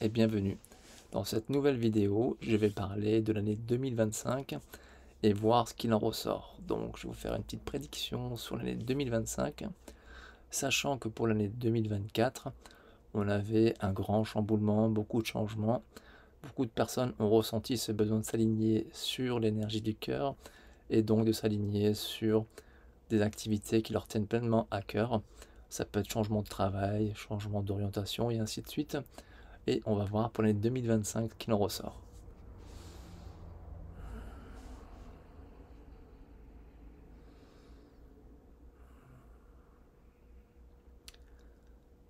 et bienvenue. Dans cette nouvelle vidéo, je vais parler de l'année 2025 et voir ce qu'il en ressort. Donc je vais vous faire une petite prédiction sur l'année 2025, sachant que pour l'année 2024, on avait un grand chamboulement, beaucoup de changements. Beaucoup de personnes ont ressenti ce besoin de s'aligner sur l'énergie du cœur et donc de s'aligner sur des activités qui leur tiennent pleinement à cœur. Ça peut être changement de travail, changement d'orientation et ainsi de suite. Et on va voir pour l'année 2025 ce qu'il en ressort.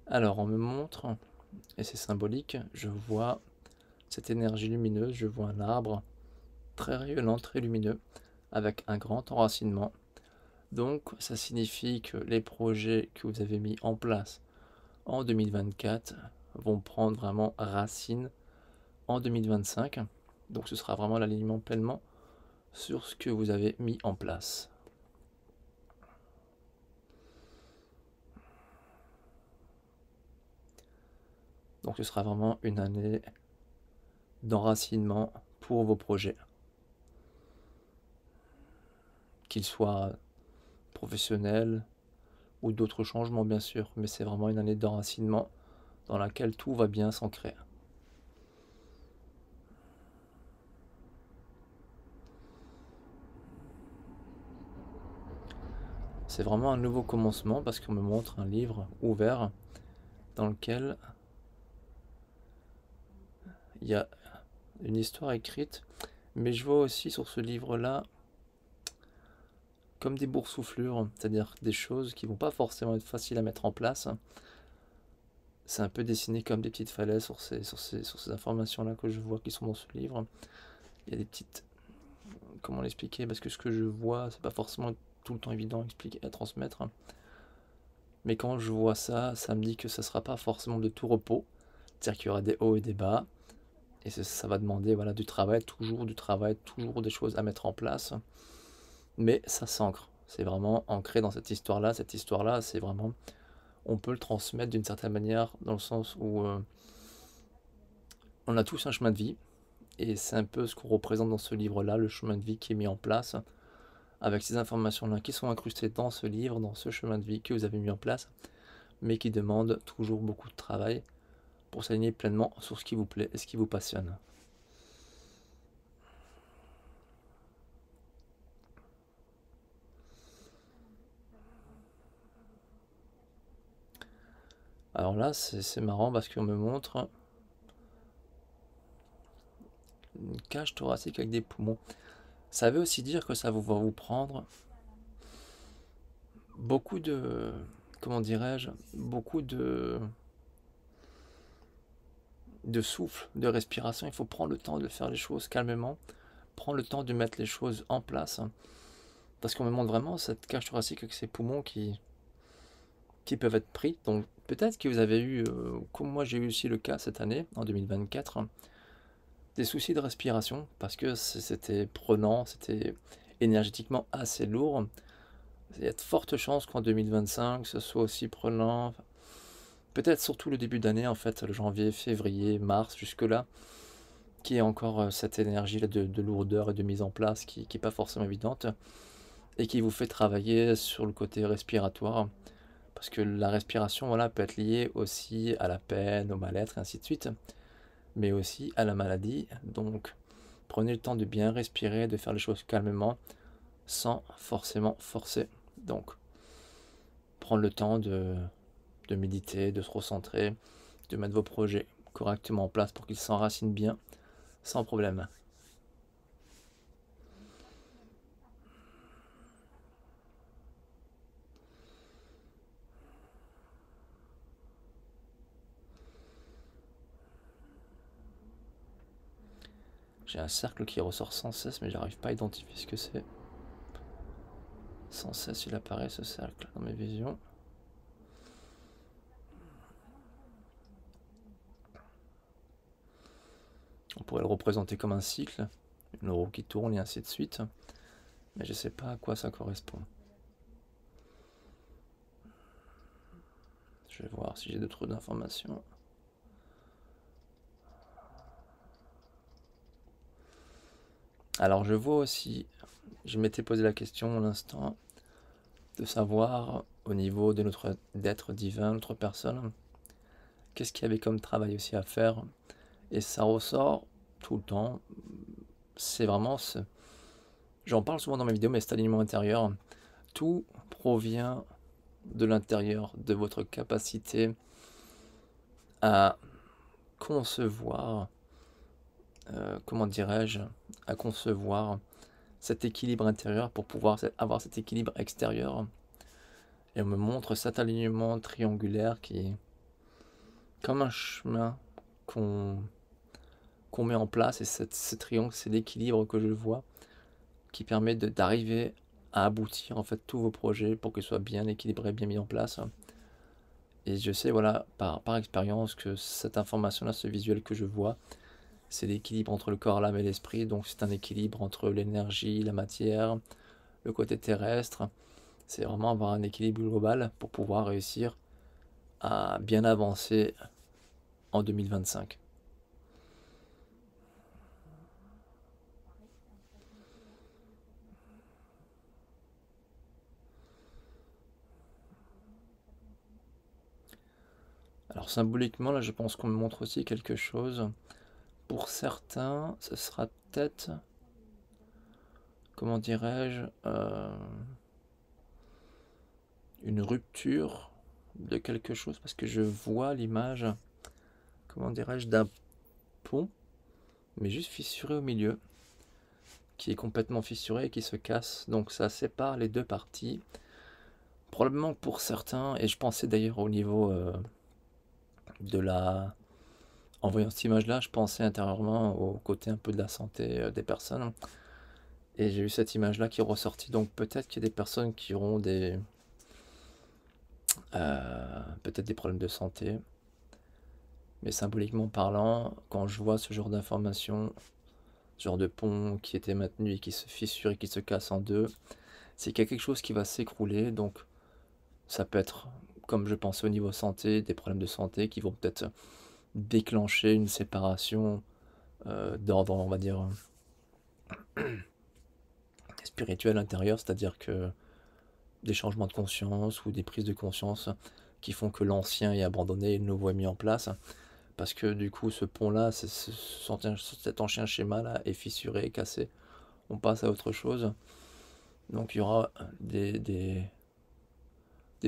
Alors on me montre, et c'est symbolique, je vois cette énergie lumineuse, je vois un arbre très rayonnant, très lumineux, avec un grand enracinement. Donc ça signifie que les projets que vous avez mis en place en 2024 vont prendre vraiment racine en 2025. Donc ce sera vraiment l'alignement pleinement sur ce que vous avez mis en place. Donc ce sera vraiment une année d'enracinement pour vos projets, qu'ils soient professionnels ou d'autres changements bien sûr, mais c'est vraiment une année d'enracinement dans laquelle tout va bien s'ancrer. C'est vraiment un nouveau commencement parce qu'on me montre un livre ouvert dans lequel il y a une histoire écrite, mais je vois aussi sur ce livre-là comme des boursouflures, c'est-à-dire des choses qui vont pas forcément être faciles à mettre en place. C'est un peu dessiné comme des petites falaises sur ces informations-là que je vois qui sont dans ce livre. Il y a des petites... Comment l'expliquer? Parce que ce que je vois, c'est pas forcément tout le temps évident à expliquer, à transmettre. Mais quand je vois ça, ça me dit que ça sera pas forcément de tout repos. C'est-à-dire qu'il y aura des hauts et des bas. Et ça va demander voilà, du travail, toujours des choses à mettre en place. Mais ça s'ancre. C'est vraiment ancré dans cette histoire-là. Cette histoire-là, c'est vraiment... On peut le transmettre d'une certaine manière, dans le sens où on a tous un chemin de vie. Et c'est un peu ce qu'on représente dans ce livre-là, le chemin de vie qui est mis en place, avec ces informations-là qui sont incrustées dans ce livre, dans ce chemin de vie que vous avez mis en place, mais qui demande toujours beaucoup de travail pour s'aligner pleinement sur ce qui vous plaît et ce qui vous passionne. Alors là, c'est marrant parce qu'on me montre une cage thoracique avec des poumons. Ça veut aussi dire que ça va vous prendre beaucoup de... Comment dirais-je? Beaucoup de souffle, de respiration. Il faut prendre le temps de faire les choses calmement, prendre le temps de mettre les choses en place. Parce qu'on me montre vraiment cette cage thoracique avec ces poumons qui peuvent être pris. Donc peut-être que vous avez eu, comme moi j'ai eu aussi le cas cette année, en 2024, des soucis de respiration, parce que c'était prenant, c'était énergétiquement assez lourd. Il y a de fortes chances qu'en 2025, ce soit aussi prenant. Peut-être surtout le début d'année, en fait, le janvier, février, mars, jusque-là, qui est encore cette énergie-là de lourdeur et de mise en place qui n'est pas forcément évidente, et qui vous fait travailler sur le côté respiratoire. Parce que la respiration, voilà, peut être liée aussi à la peine, au mal-être, et ainsi de suite, mais aussi à la maladie. Donc, prenez le temps de bien respirer, de faire les choses calmement, sans forcément forcer. Donc, prendre le temps de méditer, de se recentrer, de mettre vos projets correctement en place pour qu'ils s'enracinent bien, sans problème. J'ai un cercle qui ressort sans cesse, mais j'arrive pas à identifier ce que c'est. Sans cesse, il apparaît ce cercle dans mes visions. On pourrait le représenter comme un cycle, une roue qui tourne et ainsi de suite, mais je sais pas à quoi ça correspond. Je vais voir si j'ai d'autres informations. Alors je vois aussi, je m'étais posé la question à l'instant, de savoir au niveau de notre d'être divin, notre personne, qu'est-ce qu'il y avait comme travail aussi à faire. Et ça ressort tout le temps. C'est vraiment j'en parle souvent dans mes vidéos, mais cet alignement intérieur, tout provient de l'intérieur, de votre capacité à concevoir, comment dirais-je, à concevoir cet équilibre intérieur pour pouvoir avoir cet équilibre extérieur. Et on me montre cet alignement triangulaire qui est comme un chemin qu'on met en place. Et ce triangle, c'est l'équilibre que je vois qui permet d'arriver à aboutir en fait tous vos projets pour qu'ils soient bien équilibrés, bien mis en place. Et je sais, voilà, par expérience, que cette information-là, ce visuel que je vois, c'est l'équilibre entre le corps, l'âme et l'esprit. Donc c'est un équilibre entre l'énergie, la matière, le côté terrestre. C'est vraiment avoir un équilibre global pour pouvoir réussir à bien avancer en 2025. Alors symboliquement, là, je pense qu'on me montre aussi quelque chose. Pour certains, ce sera peut-être, comment dirais-je, une rupture de quelque chose, parce que je vois l'image, comment dirais-je, d'un pont, mais juste fissuré au milieu, qui est complètement fissuré et qui se casse. Donc ça sépare les deux parties. Probablement pour certains, et je pensais d'ailleurs au niveau de la... En voyant cette image-là, je pensais intérieurement au côté un peu de la santé des personnes. Et j'ai eu cette image-là qui est ressortie. Donc peut-être qu'il y a des personnes qui auront peut-être des problèmes de santé. Mais symboliquement parlant, quand je vois ce genre d'informations, ce genre de pont qui était maintenu et qui se fissure et qui se casse en deux, c'est qu'il y a quelque chose qui va s'écrouler. Donc ça peut être, comme je pensais au niveau santé, des problèmes de santé qui vont peut-être déclencher une séparation d'ordre, on va dire, spirituel intérieur, c'est-à-dire que des changements de conscience ou des prises de conscience qui font que l'ancien est abandonné et le nouveau est mis en place. Parce que du coup, ce pont-là, cet ancien schéma-là est fissuré, cassé. On passe à autre chose. Donc il y aura des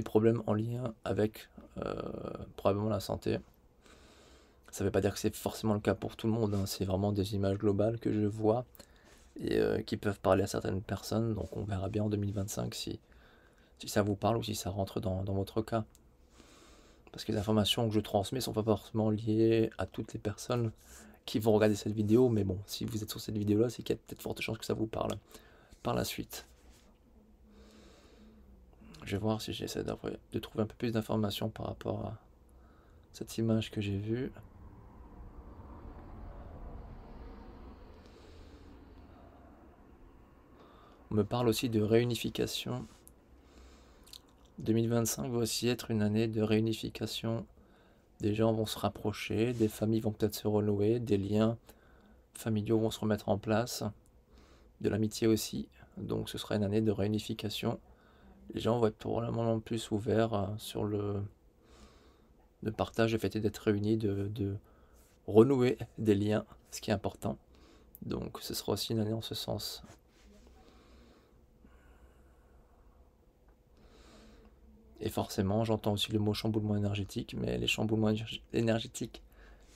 problèmes en lien avec probablement la santé. Ça ne veut pas dire que c'est forcément le cas pour tout le monde, hein. C'est vraiment des images globales que je vois et qui peuvent parler à certaines personnes. Donc on verra bien en 2025 si ça vous parle ou si ça rentre dans votre cas. Parce que les informations que je transmets ne sont pas forcément liées à toutes les personnes qui vont regarder cette vidéo. Mais bon, si vous êtes sur cette vidéo-là, c'est qu'il y a peut-être forte chance que ça vous parle par la suite. Je vais voir si j'essaie de trouver un peu plus d'informations par rapport à cette image que j'ai vue. On me parle aussi de réunification. 2025 va aussi être une année de réunification. Des gens vont se rapprocher, des familles vont peut-être se renouer, des liens familiaux vont se remettre en place, de l'amitié aussi. Donc ce sera une année de réunification. Les gens vont être probablement plus ouverts sur le partage, le fait d'être réunis, de renouer des liens, ce qui est important. Donc ce sera aussi une année en ce sens. Et forcément, j'entends aussi le mot chamboulement énergétique, mais les chamboulements énergétiques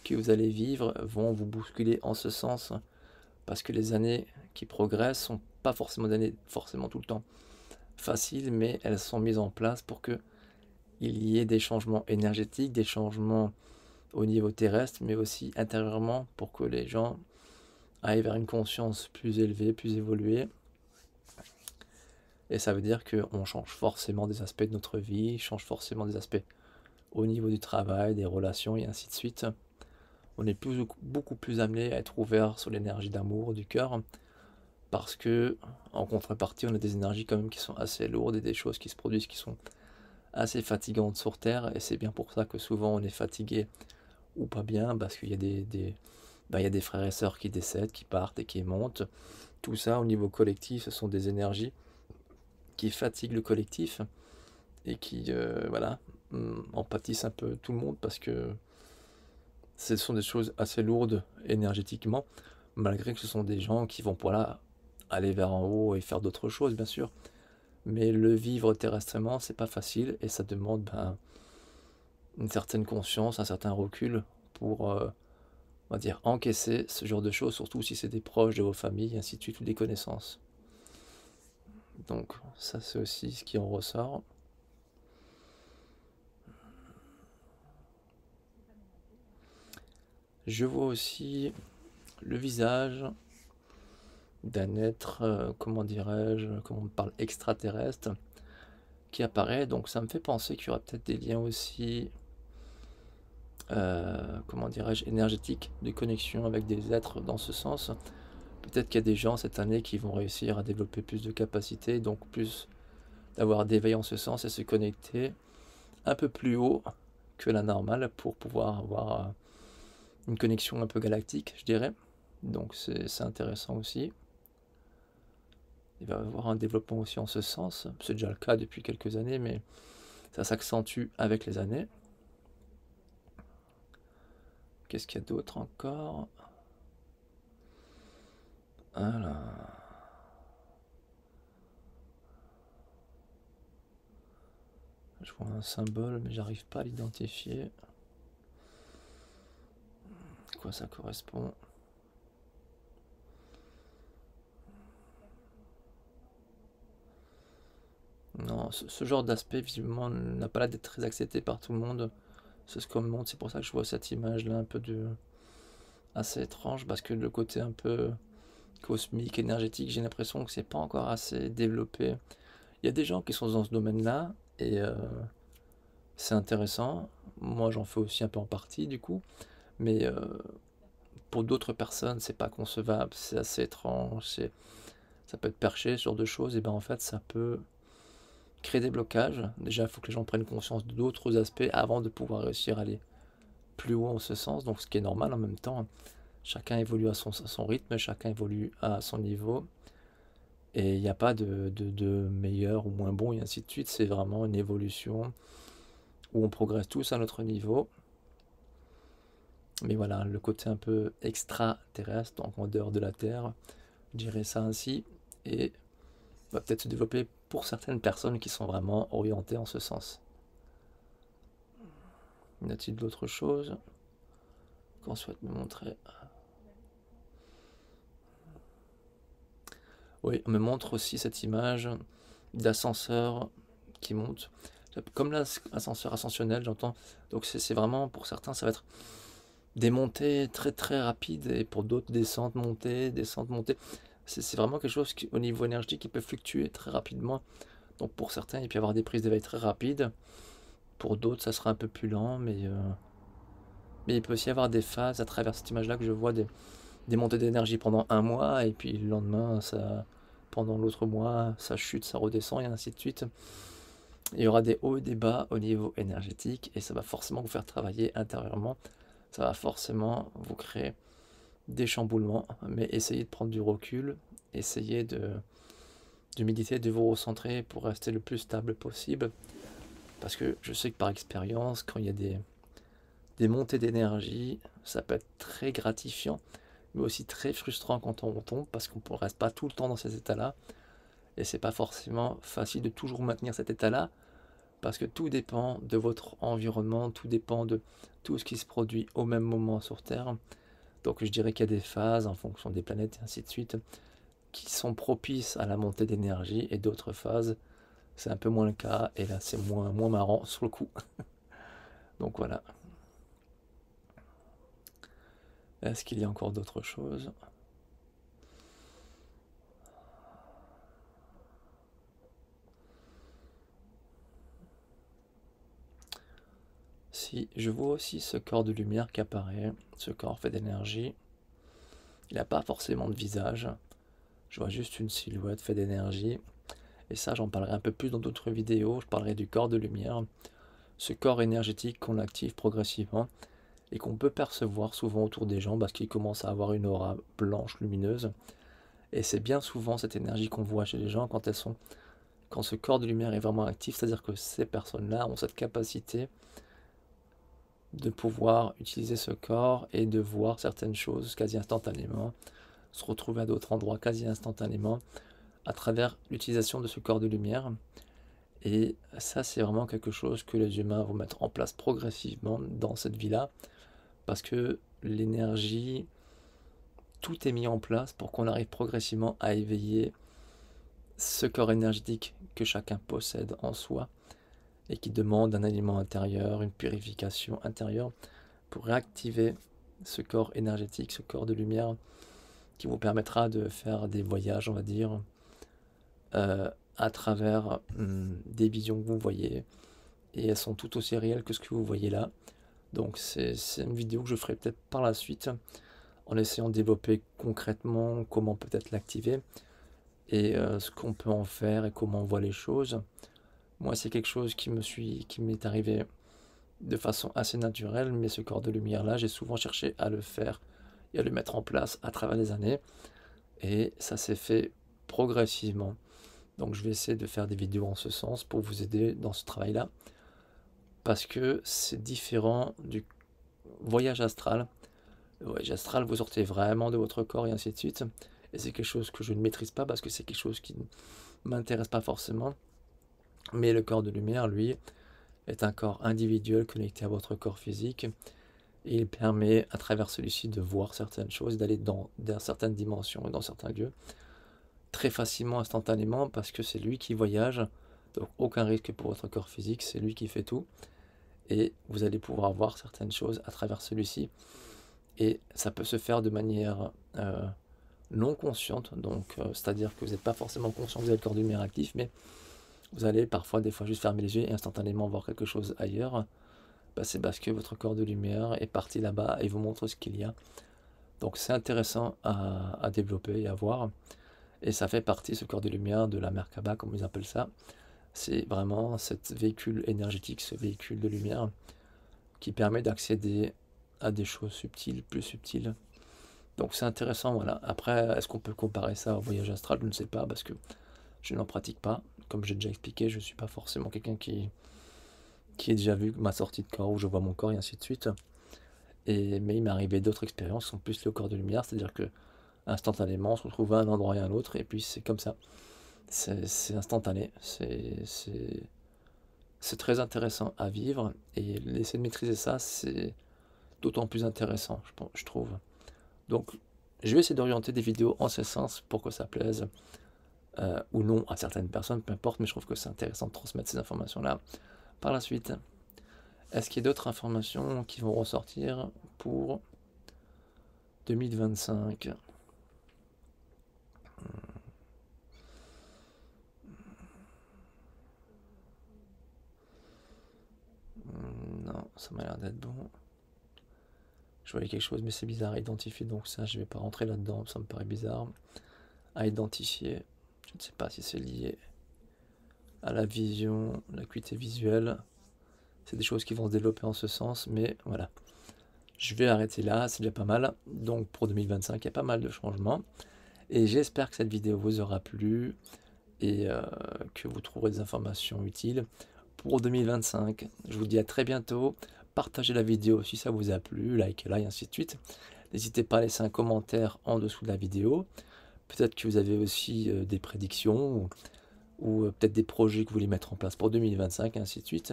que vous allez vivre vont vous bousculer en ce sens, parce que les années qui progressent sont pas forcément des années forcément tout le temps faciles, mais elles sont mises en place pour que il y ait des changements énergétiques, des changements au niveau terrestre, mais aussi intérieurement pour que les gens aillent vers une conscience plus élevée, plus évoluée. Et ça veut dire qu'on change forcément des aspects de notre vie, change forcément des aspects au niveau du travail, des relations et ainsi de suite. On est beaucoup plus amené à être ouvert sur l'énergie d'amour, du cœur, parce que en contrepartie, on a des énergies quand même qui sont assez lourdes et des choses qui se produisent qui sont assez fatigantes sur Terre. Et c'est bien pour ça que souvent on est fatigué ou pas bien, parce qu'il y a ben, il y a des frères et sœurs qui décèdent, qui partent et qui montent. Tout ça au niveau collectif, ce sont des énergies qui fatiguent le collectif et qui voilà, en pâtissent un peu tout le monde parce que ce sont des choses assez lourdes énergétiquement, malgré que ce sont des gens qui vont voilà, aller vers en haut et faire d'autres choses, bien sûr. Mais le vivre terrestrement, c'est pas facile et ça demande ben, une certaine conscience, un certain recul pour, on va dire, encaisser ce genre de choses, surtout si c'est des proches de vos familles, ainsi de suite, ou des connaissances. Donc ça, c'est aussi ce qui en ressort. Je vois aussi le visage d'un être, comment dirais-je, comment on parle, extraterrestre, qui apparaît. Donc ça me fait penser qu'il y aura peut-être des liens aussi, comment dirais-je, énergétiques, de connexion avec des êtres dans ce sens. Peut-être qu'il y a des gens cette année qui vont réussir à développer plus de capacités, donc plus d'avoir d'éveil en ce sens et se connecter un peu plus haut que la normale pour pouvoir avoir une connexion un peu galactique, je dirais. Donc c'est intéressant aussi. Il va y avoir un développement aussi en ce sens. C'est déjà le cas depuis quelques années, mais ça s'accentue avec les années. Qu'est-ce qu'il y a d'autre encore? Alors, je vois un symbole, mais j'arrive pas à l'identifier. À quoi ça correspond? Non, ce genre d'aspect, visiblement, n'a pas l'air d'être très accepté par tout le monde. C'est ce qu'on me montre, c'est pour ça que je vois cette image-là un peu assez étrange, parce que le côté un peu cosmique, énergétique, j'ai l'impression que c'est pas encore assez développé. Il y a des gens qui sont dans ce domaine-là, et c'est intéressant. Moi, j'en fais aussi un peu en partie, du coup. Mais pour d'autres personnes, c'est pas concevable, c'est assez étrange, ça peut être perché, ce genre de choses, et ben en fait, ça peut créer des blocages. Déjà, il faut que les gens prennent conscience d'autres aspects avant de pouvoir réussir à aller plus haut en ce sens, donc ce qui est normal en même temps. Chacun évolue à son rythme, chacun évolue à son niveau, et il n'y a pas de meilleur ou moins bon, et ainsi de suite. C'est vraiment une évolution où on progresse tous à notre niveau. Mais voilà, le côté un peu extraterrestre, donc en dehors de la Terre, je dirais ça ainsi, et va peut-être se développer pour certaines personnes qui sont vraiment orientées en ce sens. Y a-t-il d'autres choses qu'on souhaite me montrer? Oui, on me montre aussi cette image d'ascenseur qui monte, comme l'ascenseur ascensionnel, j'entends. Donc c'est vraiment, pour certains, ça va être des montées très très rapides, et pour d'autres, descentes, montées, descentes, montées. C'est vraiment quelque chose qui, au niveau énergétique, qui peut fluctuer très rapidement. Donc pour certains, il peut y avoir des prises d'éveil très rapides. Pour d'autres, ça sera un peu plus lent, mais il peut aussi y avoir des phases à travers cette image-là que je vois des montées d'énergie pendant un mois, et puis le lendemain, pendant l'autre mois, ça chute, ça redescend, et ainsi de suite. Il y aura des hauts et des bas au niveau énergétique, et ça va forcément vous faire travailler intérieurement. Ça va forcément vous créer des chamboulements, mais essayez de prendre du recul, essayez de méditer, de vous recentrer pour rester le plus stable possible. Parce que je sais que par expérience, quand il y a des montées d'énergie, ça peut être très gratifiant, mais aussi très frustrant quand on tombe, parce qu'on ne reste pas tout le temps dans ces états-là. Et c'est pas forcément facile de toujours maintenir cet état-là, parce que tout dépend de votre environnement, tout dépend de tout ce qui se produit au même moment sur Terre. Donc je dirais qu'il y a des phases en fonction des planètes et ainsi de suite qui sont propices à la montée d'énergie, et d'autres phases c'est un peu moins le cas, et là c'est moins marrant sur le coup. Donc voilà. Est-ce qu'il y a encore d'autres choses? Si, je vois aussi ce corps de lumière qui apparaît, ce corps fait d'énergie. Il n'a pas forcément de visage, je vois juste une silhouette fait d'énergie. Et ça, j'en parlerai un peu plus dans d'autres vidéos, je parlerai du corps de lumière, ce corps énergétique qu'on active progressivement. et qu'on peut percevoir souvent autour des gens parce qu'ils commencent à avoir une aura blanche, lumineuse. Et c'est bien souvent cette énergie qu'on voit chez les gens quand ce corps de lumière est vraiment actif, c'est-à-dire que ces personnes-là ont cette capacité de pouvoir utiliser ce corps et de voir certaines choses quasi instantanément, se retrouver à d'autres endroits quasi instantanément à travers l'utilisation de ce corps de lumière. Et ça, c'est vraiment quelque chose que les humains vont mettre en place progressivement dans cette vie-là, parce que l'énergie, tout est mis en place pour qu'on arrive progressivement à éveiller ce corps énergétique que chacun possède en soi et qui demande un aliment intérieur, une purification intérieure pour réactiver ce corps énergétique, ce corps de lumière qui vous permettra de faire des voyages, on va dire, à travers des visions que vous voyez, et elles sont tout aussi réelles que ce que vous voyez là. Donc c'est une vidéo que je ferai peut-être par la suite, en essayant de développer concrètement comment peut-être l'activer, et ce qu'on peut en faire et comment on voit les choses. Moi, c'est quelque chose qui m'est arrivé de façon assez naturelle, mais ce corps de lumière-là, j'ai souvent cherché à le faire et à le mettre en place à travers les années, et ça s'est fait progressivement. Donc je vais essayer de faire des vidéos en ce sens pour vous aider dans ce travail-là, parce que c'est différent du voyage astral. Le voyage astral, vous sortez vraiment de votre corps et ainsi de suite, et c'est quelque chose que je ne maîtrise pas parce que c'est quelque chose qui ne m'intéresse pas forcément. Mais le corps de lumière, lui, est un corps individuel connecté à votre corps physique, et il permet à travers celui-ci de voir certaines choses, d'aller dans certaines dimensions et dans certains lieux très facilement, instantanément, parce que c'est lui qui voyage, donc aucun risque pour votre corps physique, c'est lui qui fait tout, et vous allez pouvoir voir certaines choses à travers celui-ci, et ça peut se faire de manière non consciente, donc c'est-à-dire que vous n'êtes pas forcément conscient que vous avez le corps de lumière actif, mais vous allez parfois, des fois, juste fermer les yeux et instantanément voir quelque chose ailleurs. Bah, c'est parce que votre corps de lumière est parti là-bas et vous montre ce qu'il y a. Donc c'est intéressant à développer et à voir. Et ça fait partie, ce corps de lumière, de la Merkaba, comme ils appellent ça. C'est vraiment ce véhicule énergétique, ce véhicule de lumière, qui permet d'accéder à des choses subtiles, plus subtiles. Donc c'est intéressant, voilà. Après, est-ce qu'on peut comparer ça au voyage astral? Je ne sais pas, parce que je n'en pratique pas. Comme j'ai déjà expliqué, je ne suis pas forcément quelqu'un qui ait déjà vu ma sortie de corps, où je vois mon corps et ainsi de suite. Mais il m'est arrivé d'autres expériences qui sont plus liées au corps de lumière, c'est-à-dire que instantanément, on se retrouve à un endroit et à un autre, et puis c'est comme ça. C'est instantané, c'est très intéressant à vivre, et essayer de maîtriser ça, c'est d'autant plus intéressant, je trouve. Donc, je vais essayer d'orienter des vidéos en ce sens pour que ça plaise ou non à certaines personnes, peu importe, mais je trouve que c'est intéressant de transmettre ces informations-là. Par la suite, est-ce qu'il y a d'autres informations qui vont ressortir pour 2025? Non, ça m'a l'air d'être bon. Je voyais quelque chose, mais c'est bizarre à identifier, donc ça, je vais pas rentrer là-dedans, ça me paraît bizarre. À identifier, je ne sais pas si c'est lié à la vision, l'acuité visuelle. C'est des choses qui vont se développer en ce sens, mais voilà. Je vais arrêter là, c'est déjà pas mal. Donc pour 2025, il y a pas mal de changements. Et j'espère que cette vidéo vous aura plu et que vous trouverez des informations utiles pour 2025. Je vous dis à très bientôt. Partagez la vidéo si ça vous a plu, likez-la et ainsi de suite. N'hésitez pas à laisser un commentaire en dessous de la vidéo. Peut-être que vous avez aussi des prédictions ou peut-être des projets que vous voulez mettre en place pour 2025 et ainsi de suite.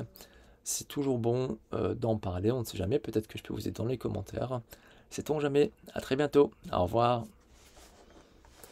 C'est toujours bon d'en parler, on ne sait jamais. Peut-être que je peux vous aider dans les commentaires. Sait-on jamais. À très bientôt. Au revoir.